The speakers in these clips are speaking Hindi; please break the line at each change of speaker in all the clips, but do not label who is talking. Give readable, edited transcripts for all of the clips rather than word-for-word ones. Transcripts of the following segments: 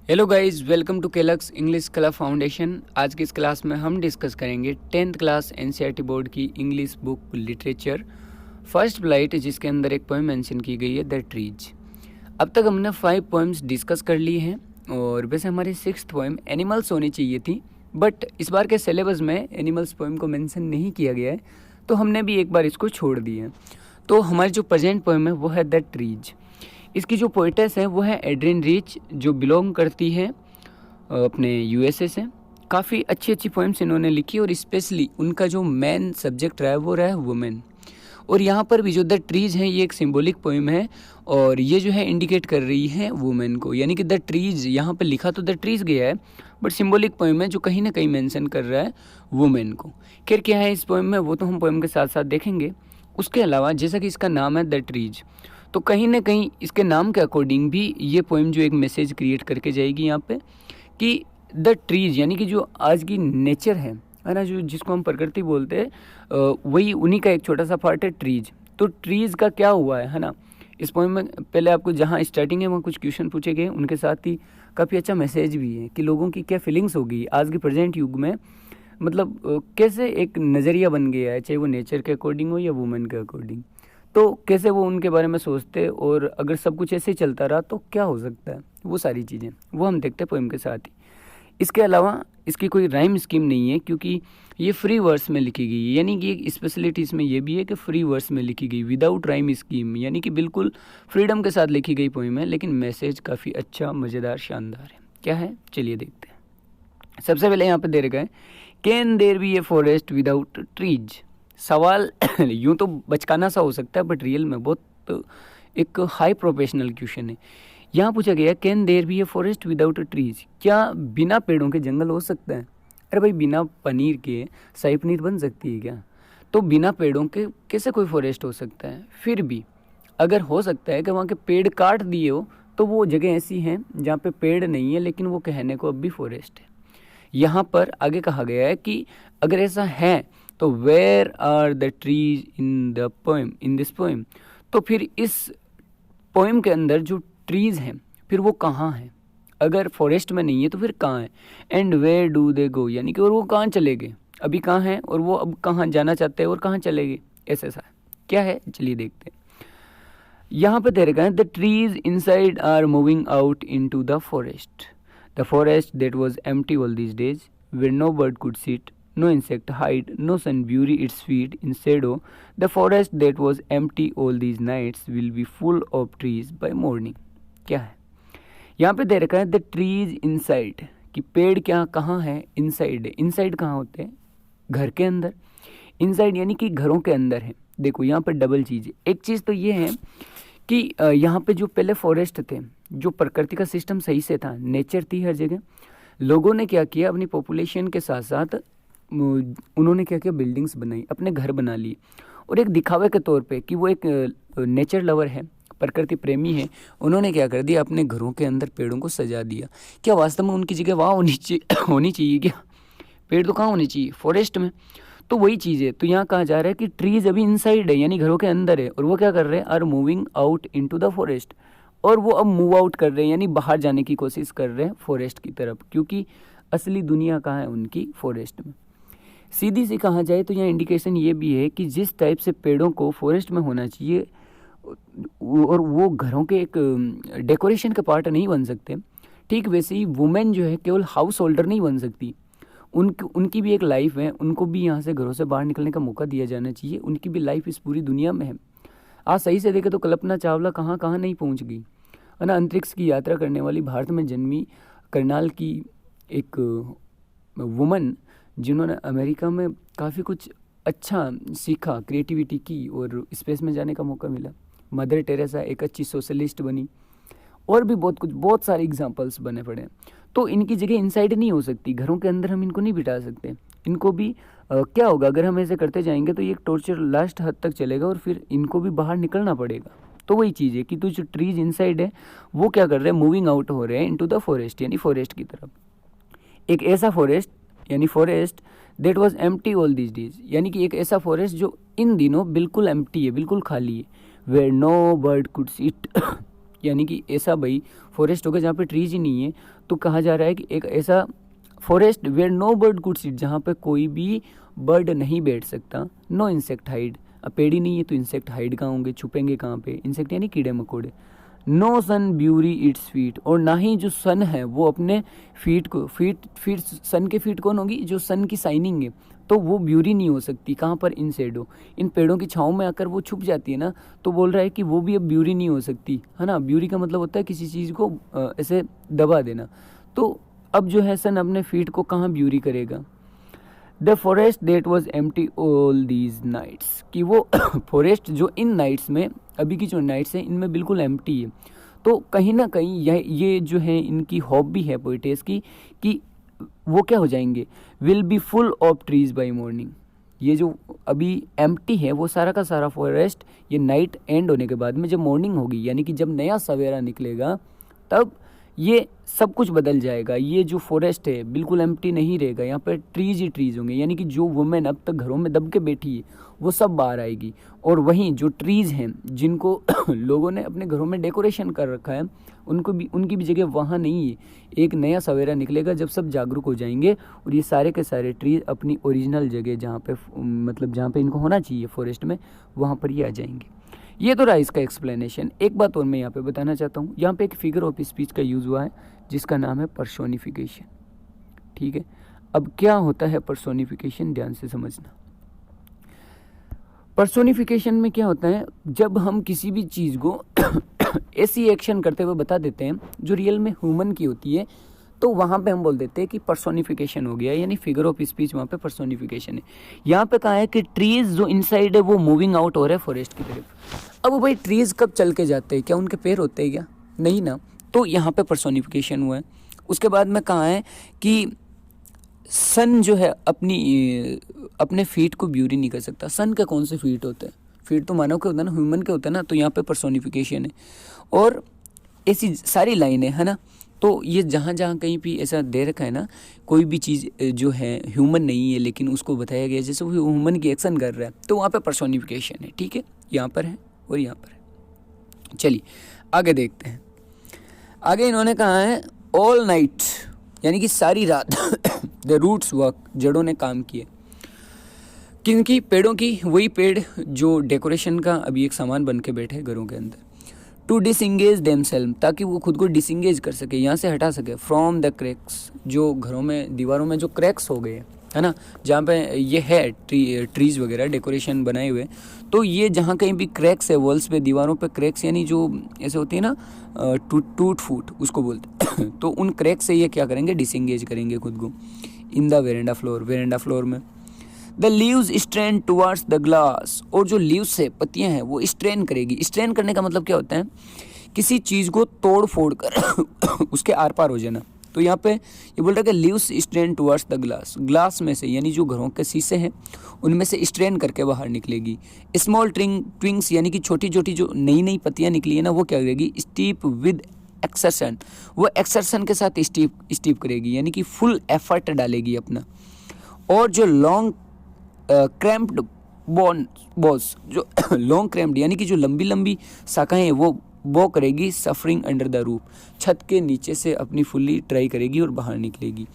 हेलो गाइस, वेलकम टू केलक्स इंग्लिश क्लब फाउंडेशन। आज की इस क्लास में हम डिस्कस करेंगे 10th क्लास एनसीईआरटी बोर्ड की English book literature first flight, जिसके अंदर एक पोएम मेंशन की गई है द ट्रीज। अब तक हमने 5 पोएम्स डिस्कस कर ली हैं और वैसे हमारी 6th पोएम एनिमल्स होनी चाहिए थी, बट इस बार के सिलेबस में एनिमल्स पोएम को मेंशन नहीं किया गया है, तो हमने भी एक बार इसको छोड़ दिया। तो हमारी जो प्रेजेंट पोएम है वो है द ट्रीज। इसकी जो पोइटेस है वो है एड्रिन रिच, जो बिलोंग करती है अपने यूएसए से। काफ़ी अच्छी अच्छी पोएम्स इन्होंने लिखी और स्पेशली उनका जो मेन सब्जेक्ट रहा है वो रहा है वुमेन। और यहाँ पर भी जो द ट्रीज है ये एक सिंबॉलिक पोएम है और ये जो है इंडिकेट कर रही है वुमेन को, यानी कि द ट्रीज यहाँ पर लिखा तो द ट्रीज गया है, बट सिंबॉलिक पोएम है जो कहीं ना कहीं मेंशन कर रहा है वुमेन को। खैर क्या है इस पोएम में वो तो हम पोएम के साथ साथ देखेंगे। उसके अलावा जैसा कि इसका नाम है द ट्रीज, तो कहीं ना कहीं इसके नाम के अकॉर्डिंग भी ये पोएम जो एक मैसेज क्रिएट करके जाएगी यहाँ पे कि द ट्रीज, यानी कि जो आज की नेचर है ना, जो जिसको हम प्रकृति बोलते हैं, वही उन्हीं का एक छोटा सा पार्ट है ट्रीज। तो ट्रीज का क्या हुआ है ना, इस पोएम में पहले आपको जहाँ स्टार्टिंग है वहाँ कुछ क्वेश्चन पूछे गए, उनके साथ ही काफ़ी अच्छा मैसेज भी है कि लोगों की क्या फीलिंग्स होगी आज के प्रेजेंट युग में, मतलब कैसे एक नज़रिया बन गया है, चाहे वो नेचर के अकॉर्डिंग हो या वुमेन के अकॉर्डिंग, तो कैसे वो उनके बारे में सोचते, और अगर सब कुछ ऐसे ही चलता रहा तो क्या हो सकता है, वो सारी चीज़ें वो हम देखते हैं पोएम के साथ ही। इसके अलावा इसकी कोई राइम स्कीम नहीं है क्योंकि ये फ्री वर्स में लिखी गई है, यानी कि एक स्पेशलिटी इसमें ये भी है कि फ्री वर्स में लिखी गई विदाउट राइम स्कीम, यानी कि बिल्कुल फ्रीडम के साथ लिखी गई पोएम है, लेकिन मैसेज काफ़ी अच्छा, मज़ेदार, शानदार है। क्या है चलिए देखते हैं। सबसे पहले यहाँ पे दे रखा है can there be a forest without trees. सवाल यूँ तो बचकाना सा हो सकता है, बट रियल में बहुत एक हाई प्रोफेशनल क्वेश्चन है। यहाँ पूछा गया can there be a forest without trees, क्या बिना पेड़ों के जंगल हो सकता है? अरे भाई, बिना पनीर के शाही पनीर बन सकती है क्या? तो बिना पेड़ों के कैसे कोई फॉरेस्ट हो सकता है? फिर भी अगर हो सकता है कि वहाँ के पेड़ काट दिए हो, तो वो जगह ऐसी हैं जहाँ पे पेड़ नहीं है लेकिन वो कहने को अब भी फॉरेस्ट है। यहाँ पर आगे कहा गया है कि अगर ऐसा है तो where are the trees in the poem, in this poem, तो फिर इस पोएम के अंदर जो ट्रीज हैं फिर वो कहाँ हैं? अगर फॉरेस्ट में नहीं है तो फिर कहाँ है? एंड वेयर डू दे गो, यानी कि और वो कहाँ चले गए, अभी कहाँ हैं और वो अब कहाँ जाना चाहते हैं और कहाँ चले गए, ऐसा सा क्या है चलिए देखते हैं। यहाँ पे दे रखा है the trees inside are moving out into the forest, the forest that was empty all these days, where no bird could sit, no insect hide, no sun bury its feet in shadow. The forest that was empty all these nights will be full of trees by morning. क्या है यहाँ पे दे रखा है द ट्रीज इनसाइड, कि पेड़ क्या कहाँ है? इनसाइड है। इनसाइड कहाँ होते हैं? घर के अंदर। इनसाइड यानी कि घरों के अंदर है। देखो यहाँ पे डबल चीज़ है। एक चीज़ तो ये है कि यहाँ पे जो पहले फॉरेस्ट थे, जो प्रकृति का सिस्टम सही से था, नेचर थी हर जगह, लोगों ने क्या किया अपनी पॉपुलेशन के साथ साथ उन्होंने क्या किया, बिल्डिंग्स बनाई, अपने घर बना लिए, और एक दिखावे के तौर पे कि वो एक नेचर लवर है, प्रकृति प्रेमी है, उन्होंने क्या कर दिया, अपने घरों के अंदर पेड़ों को सजा दिया। क्या वास्तव में उनकी जगह वहाँ होनी चाहिए क्या? पेड़ तो कहाँ होने चाहिए? फॉरेस्ट में। तो वही चीज़ है। तो यहाँ कहा जा रहा है कि ट्रीज अभी इनसाइड है, यानी घरों के अंदर है, और वो क्या कर रहे हैं, are moving out into the forest, और वो अब मूव आउट कर रहे हैं, यानी बाहर जाने की कोशिश कर रहे हैं फॉरेस्ट की तरफ, क्योंकि असली दुनिया कहाँ है उनकी? फॉरेस्ट में। सीधी सी कहा जाए तो यहाँ इंडिकेशन ये भी है कि जिस टाइप से पेड़ों को फॉरेस्ट में होना चाहिए और वो घरों के एक डेकोरेशन के पार्ट नहीं बन सकते, ठीक वैसे ही वुमेन जो है केवल हाउस होल्डर नहीं बन सकती, उनकी भी एक लाइफ है, उनको भी यहाँ से घरों से बाहर निकलने का मौका दिया जाना चाहिए, उनकी भी लाइफ इस पूरी दुनिया में है। आज सही से देखें तो कल्पना चावला कहाँ कहाँ नहीं पहुँच गई है ना, अंतरिक्ष की यात्रा करने वाली भारत में जन्मी करनाल की एक वुमन, जिन्होंने अमेरिका में काफ़ी कुछ अच्छा सीखा, क्रिएटिविटी की, और स्पेस में जाने का मौका मिला। मदर टेरेसा एक अच्छी सोशलिस्ट बनी, और भी बहुत कुछ, बहुत सारे एग्जांपल्स बने पड़े हैं। तो इनकी जगह इनसाइड नहीं हो सकती, घरों के अंदर हम इनको नहीं बिठा सकते। इनको भी क्या होगा अगर हम ऐसे करते जाएंगे तो ये एक टॉर्चर लास्ट हद तक चलेगा और फिर इनको भी बाहर निकलना पड़ेगा। तो वही चीज़ है कि तो जो ट्रीज इनसाइड है वो क्या कर रहे हैं, मूविंग आउट हो रहे हैं इनटू द फॉरेस्ट, यानी फॉरेस्ट की तरफ। एक ऐसा फॉरेस्ट यानी forest that was empty all these days, यानी कि एक ऐसा फॉरेस्ट जो इन दिनों बिल्कुल एम्प्टी है, बिल्कुल खाली है। Where no bird could sit, यानी कि ऐसा भाई फॉरेस्ट होगा जहाँ पे ट्रीज ही नहीं है, तो कहा जा रहा है कि एक ऐसा forest where no bird could sit, जहाँ पे कोई भी बर्ड नहीं बैठ सकता। नो इंसेक्ट हाइड, अब पेड़ ही नहीं है तो इंसेक्ट हाइड कहाँ होंगे, छुपेंगे कहाँ पे, इंसेक्ट यानी कीड़े मकोड़े। नो सन ब्यूरी इट्स फीट, और ना ही जो सन है वो अपने फीट को, फीट सन के फीट कौन होगी, जो सन की शाइनिंग है, तो वो ब्यूरी नहीं हो सकती कहाँ पर, इन शेडो, इन पेड़ों की छाँव में आकर वो छुप जाती है ना, तो बोल रहा है कि वो भी अब ब्यूरी नहीं हो सकती है ना। ब्यूरी का मतलब होता है किसी चीज़ को ऐसे दबा देना, तो अब जो है सन अपने फीट को कहाँ ब्यूरी करेगा। The forest that was empty all these nights, कि वो फॉरेस्ट जो इन नाइट्स में, अभी की जो नाइट्स हैं इनमें बिल्कुल एम्प्टी है। तो कहीं ना कहीं ये जो है इनकी होप भी है पोइटेस की कि वो क्या हो जाएंगे, will be full of trees by morning. ये जो अभी एम्प्टी है वो सारा का सारा फॉरेस्ट ये नाइट एंड होने के बाद में जब मॉर्निंग होगी, यानी कि जब नया सवेरा निकलेगा, तब ये सब कुछ बदल जाएगा। ये जो फॉरेस्ट है बिल्कुल एम्प्टी नहीं रहेगा, यहाँ पर ट्रीज ही ट्रीज होंगे, यानी कि जो वुमेन अब तक घरों में दब के बैठी है वो सब बाहर आएगी, और वहीं जो ट्रीज हैं जिनको लोगों ने अपने घरों में डेकोरेशन कर रखा है, उनकी भी जगह वहाँ नहीं है। एक नया सवेरा निकलेगा जब सब जागरूक हो जाएंगे, और ये सारे के सारे ट्रीज अपनी ओरिजिनल जगह जहाँ पे मतलब जहाँ पे इनको होना चाहिए फॉरेस्ट में, वहाँ पर ये आ जाएंगे। ये तो रहा इसका एक्सप्लेनेशन। एक बात और मैं यहाँ पे बताना चाहता हूँ, यहाँ पे एक फिगर ऑफ स्पीच का यूज़ हुआ है जिसका नाम है पर्सोनिफिकेशन। ठीक है, अब क्या होता है पर्सोनिफिकेशन, ध्यान से समझना। पर्सोनिफिकेशन में क्या होता है, जब हम किसी भी चीज़ को ऐसी एक्शन करते हुए बता देते हैं जो रियल में ह्यूमन की होती है, तो वहाँ पे हम बोल देते हैं कि पर्सोनिफिकेशन हो गया, यानी फिगर ऑफ स्पीच वहाँ पे पर्सोनिफिकेशन है। यहाँ पे कहा है कि ट्रीज जो इनसाइड है वो मूविंग आउट हो रहे हैं फॉरेस्ट की तरफ। अब भाई ट्रीज कब चल के जाते हैं, क्या उनके पैर होते हैं क्या, नहीं ना, तो यहाँ पे पर्सोनिफिकेशन हुआ है। उसके बाद में कहा है कि सन जो है अपने फीट को ब्यूरी नहीं कर सकता। सन के कौन से फीट होते हैं, फीट तो मानव के होता है ना, ह्यूमन के होता है ना, तो यहाँ पे पर्सोनिफिकेशन है। और ऐसी सारी लाइनें है ना, तो ये जहाँ जहाँ कहीं भी ऐसा दे रखा है ना, कोई भी चीज़ जो है ह्यूमन नहीं है लेकिन उसको बताया गया जैसे वो ह्यूमन की एक्शन कर रहा है, तो वहाँ पे पर्सोनिफिकेशन है। ठीक है, यहाँ पर है और यहाँ पर है। चलिए आगे देखते हैं। आगे इन्होंने कहा है ऑल नाइट, यानी कि सारी रात द रूट्स वर्क, जड़ों ने काम किए। किनकी, पेड़ों की, वही पेड़ जो डेकोरेशन का अभी एक सामान बन के बैठे घरों के अंदर। टू डिसंगेज देमसेल्फ, ताकि वो खुद को डिसंगेज कर सके, यहाँ से हटा सके। फ्रॉम द क्रैक्स, जो घरों में दीवारों में जो क्रैक्स हो गए है ना, जहाँ पे ये है ट्रीज वगैरह डेकोरेशन बनाए हुए, तो ये जहाँ कहीं भी क्रैक्स है वॉल्स पे, दीवारों पे क्रैक्स, यानी जो ऐसे होती है ना टूट फूट उसको बोलते तो उन क्रैक से ये क्या करेंगे, डिसंगेज करेंगे खुद को। इन द वेरेंडा फ्लोर में the leaves strain towards the glass, और जो लीव्स है पत्तियां हैं वो स्ट्रेन करेगी। स्ट्रेन करने का मतलब क्या होता है, किसी चीज़ को तोड़ फोड़ कर उसके आर पार हो जाना। तो यहाँ पे ये बोल रहा है कि leaves strain towards the glass, glass में से यानी जो घरों के शीशे हैं उनमें से स्ट्रेन करके बाहर निकलेगी। स्मॉल ट्विंग्स, यानी कि छोटी छोटी जो नई नई पत्तियाँ निकली है ना, वो क्या करेगी, स्टीप विद एक्सर्शन, वो एक्सर्शन के साथ स्टीप करेगी, यानी कि फुल एफर्ट डालेगी अपना। और जो लॉन्ग क्रैम्प्ड बोस, जो लॉन्ग क्रैम्प्ड यानी कि जो लंबी लंबी शाखाएं हैं वो करेगी सफरिंग अंडर द रूफ, छत के नीचे से अपनी फुल्ली ट्राई करेगी और बाहर निकलेगी।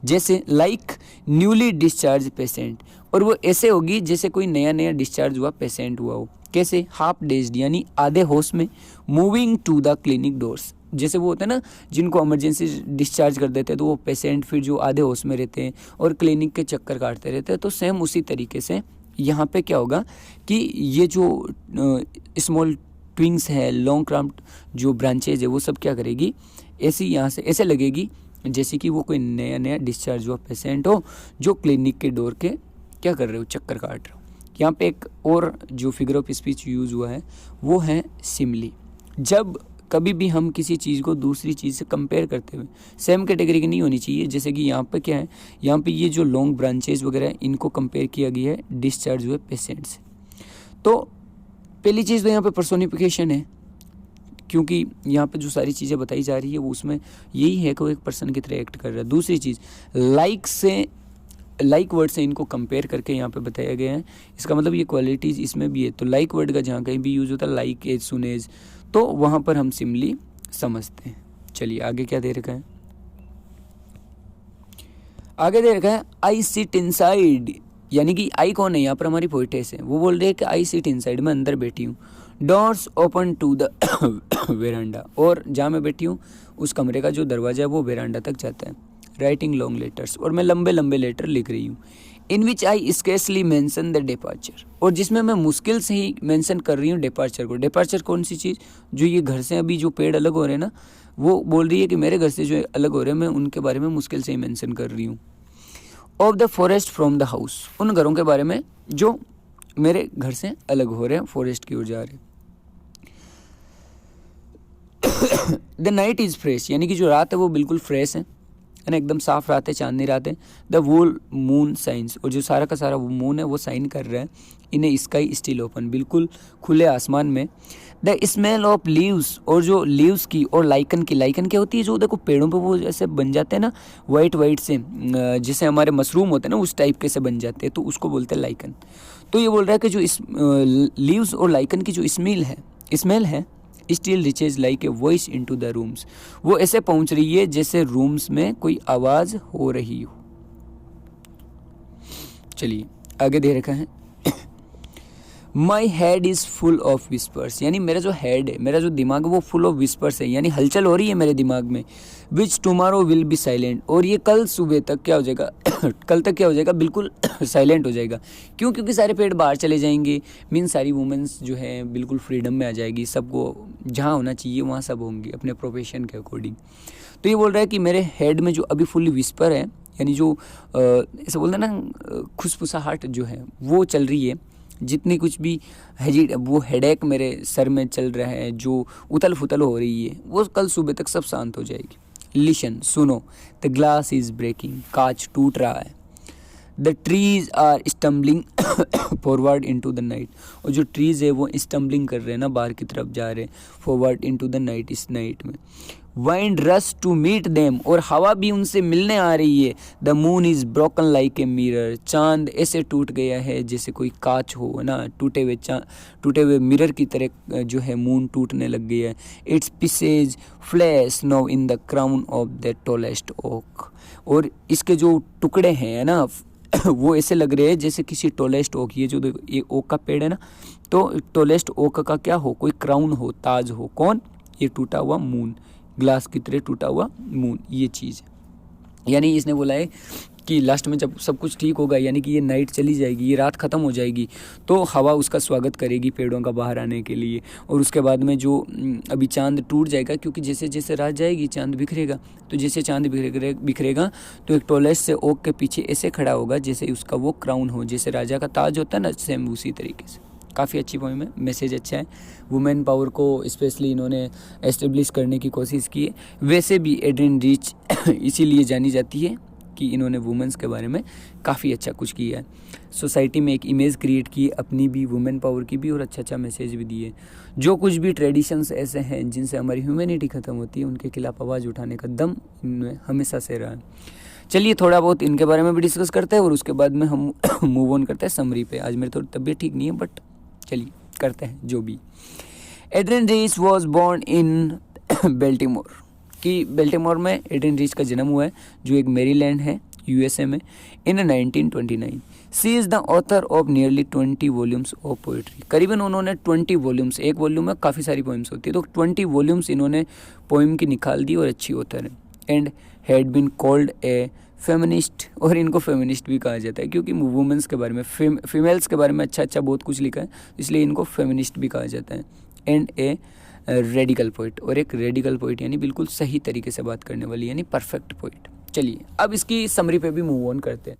जैसे लाइक न्यूली डिस्चार्ज पेशेंट, और वो ऐसे होगी जैसे कोई नया डिस्चार्ज हुआ पेशेंट हुआ हो। कैसे, हाफ डेज्ड, यानी आधे होश में, moving to the clinic doors, जैसे वो होता है ना जिनको इमरजेंसी डिस्चार्ज कर देते हैं तो वो पेशेंट फिर जो आधे होश में रहते हैं और क्लिनिक के चक्कर काटते रहते हैं, तो सेम उसी तरीके से यहाँ पे क्या होगा कि ये जो स्मॉल ट्विंग्स है, लॉन्ग क्रम्प्ड जो ब्रांचेज है, वो सब क्या करेगी, ऐसी यहाँ से ऐसे लगेगी जैसे कि वो कोई नया डिस्चार्ज हुआ पेशेंट हो जो क्लिनिक के डोर के क्या कर रहे हो, चक्कर काट रहे हो। यहाँ पे एक और जो फिगर ऑफ स्पीच यूज़ हुआ है वो है सिमली। जब कभी भी हम किसी चीज़ को दूसरी चीज़ से कंपेयर करते हुए, सेम कैटेगरी की नहीं होनी चाहिए। जैसे कि यहाँ पे क्या है, यहाँ पे ये जो लॉन्ग ब्रांचेज वगैरह है इनको कंपेयर किया गया है डिस्चार्ज हुए पेशेंट से। तो पहली चीज़ तो यहाँ पे पर्सोनिफिकेशन है, क्योंकि यहाँ पे जो सारी चीज़ें बताई जा रही है वो उसमें यही है कि वो एक पर्सन की तरह एक्ट कर रहा है। दूसरी चीज़ लाइक वर्ड से इनको कंपेयर करके यहाँ पे बताया गया है। इसका मतलब ये क्वालिटीज़ इसमें भी है। तो लाइक वर्ड का जहाँ कहीं भी यूज़ होता है, लाइक, एज, सुन, एज, तो वहाँ पर हम सिमली समझते हैं। चलिए आगे क्या दे रखा है, आगे दे रखा है आई सिट इनसाइड, यानी कि आई कौन है यहाँ पर, हमारी पोइटेस है। वो बोल रही है कि आई सिट इनसाइड, मैं अंदर बैठी हूँ। Doors open to the veranda, और जहाँ मैं बैठी हूँ उस कमरे का जो दरवाजा है वो वेरांडा तक जाता है। राइटिंग लॉन्ग लेटर्स, और मैं लंबे लंबे लेटर लिख रही हूँ। इन विच आई स्केर्सली मेंशन द डिपार्चर, और जिसमें मैं मुश्किल से ही मेंशन कर रही हूँ डिपार्चर को। डिपार्चर कौन सी चीज़, जो ये घर से अभी जो पेड़ अलग हो रहे हैं ना, वो बोल रही है कि मेरे घर से जो अलग हो रहे हैं मैं उनके बारे में मुश्किल से ही मेंशन कर रही हूँ। Of the forest from the house, उन घरों के बारे में जो मेरे घर से अलग हो रहे हैं, फॉरेस्ट की ओर जा रहे हैं। द नाइट इज़ फ्रेश, यानी कि जो रात है वो बिल्कुल फ्रेश है ना, एकदम साफ रात है, चांदनी रात है। द वोल मून साइंस, और जो सारा का सारा वो मून है वो साइन कर रहा है। इन्हें स्काई स्टिल ओपन, बिल्कुल खुले आसमान में। द स्मेल ऑफ लीव्स, और जो लीव्स की और लाइकन की, लाइकन क्या होती है, जो देखो पेड़ों पे वो जैसे बन जाते हैं ना वाइट वाइट से, जैसे हमारे मशरूम होते हैं ना उस टाइप के से बन जाते हैं, तो उसको बोलते हैं लाइकन। तो ये बोल रहा है कि जो इस लीव्स और लाइकन की जो स्मेल है still reaches like a voice into the rooms, वो ऐसे पहुंच रही है जैसे रूम्स में कोई आवाज हो रही हो। चलिए आगे दे रखा है my head is full of whispers, यानी मेरा जो हेड है, मेरा जो दिमाग है वो फुल ऑफ विस्पर्स है, यानी हलचल हो रही है मेरे दिमाग में। विच टुमारो विल बी साइलेंट, और ये कल सुबह तक क्या हो जाएगा कल तक क्या हो जाएगा, बिल्कुल साइलेंट हो जाएगा। क्यों, क्योंकि सारे पेड़ बाहर चले जाएंगे, मीन सारी वुमेन्स जो है बिल्कुल फ्रीडम में आ जाएगी, सबको जहाँ होना चाहिए वहाँ सब होंगे अपने प्रोफेशन के अकॉर्डिंग। तो ये बोल रहा है कि मेरे हेड में जो अभी फुल विस्पर है, यानी जो ऐसे बोलते हैं ना खुसफुसाहट जो है वो चल रही है, जितनी कुछ भी वो हेडेक मेरे सर में चल रहा है, जो उथल फुथल हो रही है, वो कल सुबह तक सब शांत हो जाएगी। लिसन, सुनो, द ग्लास इज ब्रेकिंग, कांच टूट रहा है। The trees are stumbling forward into the night, और जो ट्रीज है वो स्टम्बलिंग कर रहे हैं ना, बाहर की तरफ जा रहे हैं, फॉरवर्ड इनटू द नाइट, इस नाइट में। Wind rush to meet them, और हवा भी उनसे मिलने आ रही है। The moon is broken like a mirror, चांद ऐसे टूट गया है जैसे कोई कांच हो ना, टूटे हुए मिरर की तरह जो है मून टूटने लग गया है। Its pieces flash now in the crown of the tallest oak, और इसके जो टुकड़े हैं ना वो ऐसे लग रहे हैं जैसे किसी टॉलेस्ट ओक, ये जो ये ओक का पेड़ है ना, तो टॉलेस्ट ओक का क्या हो, कोई क्राउन हो, ताज हो। कौन, ये टूटा हुआ मून, ग्लास की तरह टूटा हुआ मून, ये चीज़ है। यानी इसने बोला है कि लास्ट में जब सब कुछ ठीक होगा, यानी कि ये नाइट चली जाएगी, ये रात ख़त्म हो जाएगी, तो हवा उसका स्वागत करेगी पेड़ों का बाहर आने के लिए। और उसके बाद में जो अभी चांद टूट जाएगा, क्योंकि जैसे जैसे रात जाएगी चांद बिखरेगा, तो जैसे चांद बिखरेगा तो एक टॉलेस्ट से ओक के पीछे ऐसे खड़ा होगा जैसे उसका वो क्राउन हो, जैसे राजा का ताज होता है ना, सेम उसी तरीके से। काफ़ी अच्छी पोएम है, मैसेज अच्छा है। वुमेन पावर को स्पेशली इन्होंने एस्टेब्लिश करने की कोशिश की है। वैसे भी एड्रिन रीच इसीलिए जानी जाती है कि इन्होंने वुमेन्स के बारे में काफ़ी अच्छा कुछ किया है। सोसाइटी में एक इमेज क्रिएट की अपनी भी, वुमेन पावर की भी, और अच्छा अच्छा मैसेज भी दिए। जो कुछ भी ट्रेडिशंस ऐसे हैं जिनसे हमारी ह्यूमैनिटी ख़त्म होती है, उनके खिलाफ आवाज़ उठाने का दम इनमें हमेशा से रहा है। चलिए थोड़ा बहुत इनके बारे में भी डिस्कस करते हैं, और उसके बाद में हम मूव ऑन करते हैं समरी पे। आज मेरी थोड़ी तबीयत ठीक नहीं है, बट चलिए करते हैं जो भी। Adrienne Rich was born in Baltimore, कि बेल्टीमोर में एड्रिन रीच का जन्म हुआ है, जो एक मेरीलैंड है यूएसए में, in 1929। She is the author of nearly 20 volumes of poetry. करीबन उन्होंने 20 वॉल्यूम्स, एक वॉल्यूम में काफ़ी सारी पोइम्स होती है, तो 20 वॉल्यूम्स इन्होंने पोइम की निकाल दी, और अच्छी ऑथर है। And had been called a feminist, और इनको फेमिनिस्ट भी कहा जाता है क्योंकि वुमेंस के बारे में, फीमेल्स के बारे में अच्छा अच्छा बहुत कुछ लिखा है, इसलिए इनको फेमिनिस्ट भी कहा जाता है। एंड ए रेडिकल पोइट, और एक रेडिकल पोइट यानी बिल्कुल सही तरीके से बात करने वाली, यानी परफेक्ट पोइट। चलिए अब इसकी समरी पे भी मूव ऑन करते हैं।